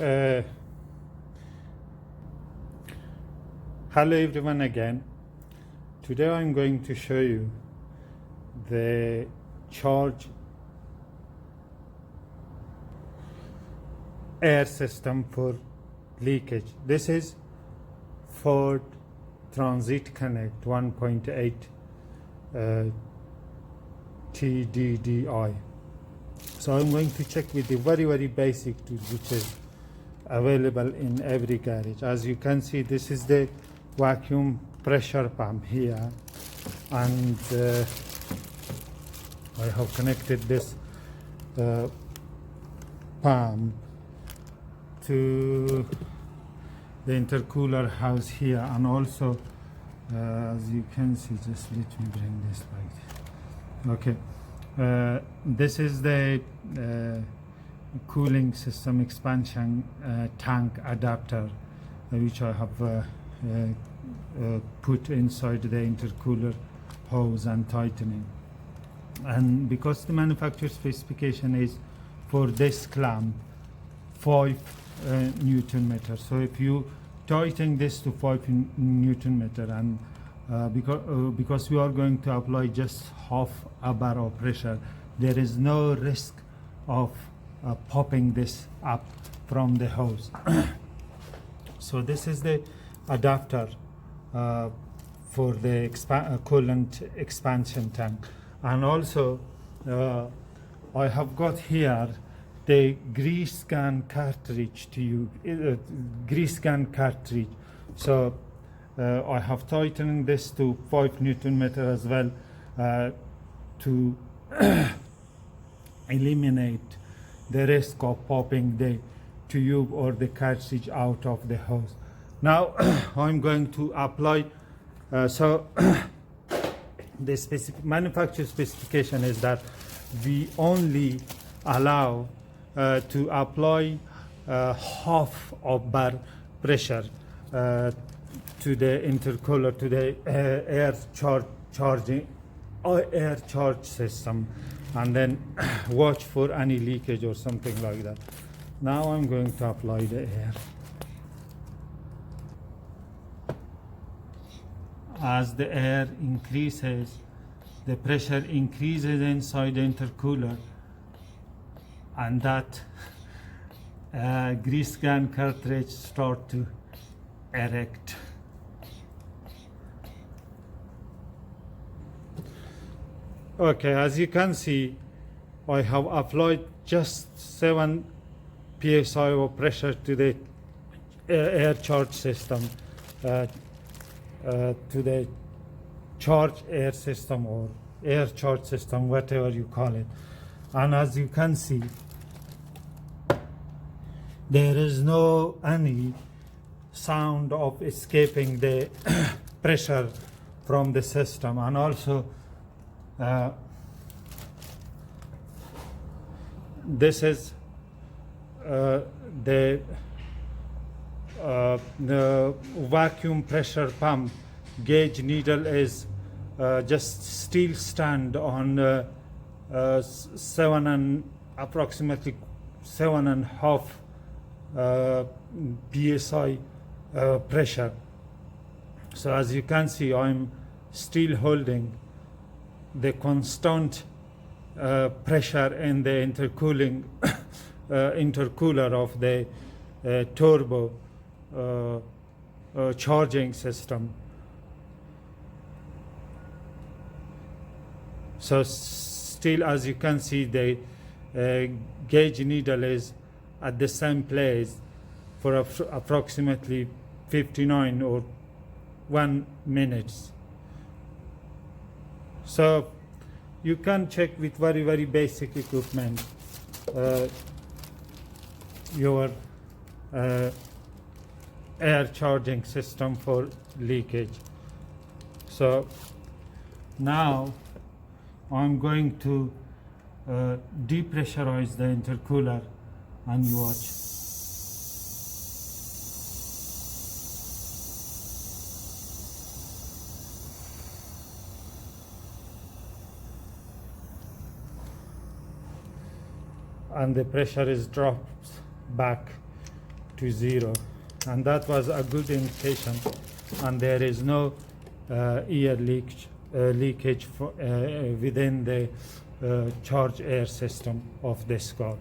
Uh, Hello everyone again. Today I'm going to show you the charge air system for leakage. This is Ford Transit Connect 1.8 TDDI. So I'm going to check with the very basic tool which is available in every garage. As you can see, this is the vacuum pressure pump here, and I have connected this pump to the intercooler house here, and also as you can see, just let me bring this like this. Okay, this is the cooling system expansion tank adapter which I have put inside the intercooler hose and tightening. And because the manufacturer specification is for this clamp 5 Newton meter, so if you tighten this to 5 Newton meter, and because we are going to apply just half a bar of pressure, there is no risk of popping this up from the hose. So this is the adapter for the coolant expansion tank, and also I have got here the grease gun cartridge to use, grease gun cartridge. So I have tightened this to 5 Newton meter as well to eliminate the risk of popping the tube or the cartridge out of the hose. Now I'm going to apply, so the specific manufacturer specification is that we only allow to apply half of bar pressure to the intercooler, to the air charge system, and then watch for any leakage or something like that. Now I'm going to apply the air. As the air increases, the pressure increases inside the intercooler, and that grease gun cartridge start to erect. Okay, as you can see, I have applied just 7 psi of pressure to the air charge system, to the charge air system or air charge system, whatever you call it. And as you can see, there is no any sound of escaping the pressure from the system. And also this is the vacuum pressure pump gauge needle is just steel stand on approximately 7.5 psi pressure. So as you can see, I'm still holding the constant pressure in the intercooler of the turbo charging system. So still, as you can see, the gauge needle is at the same place for approximately 59 or 1 minute. So you can check with very basic equipment your air charging system for leakage. So now I'm going to depressurize the intercooler, and you watch. And the pressure is dropped back to 0, and that was a good indication, and there is no leakage within the charge air system of this car.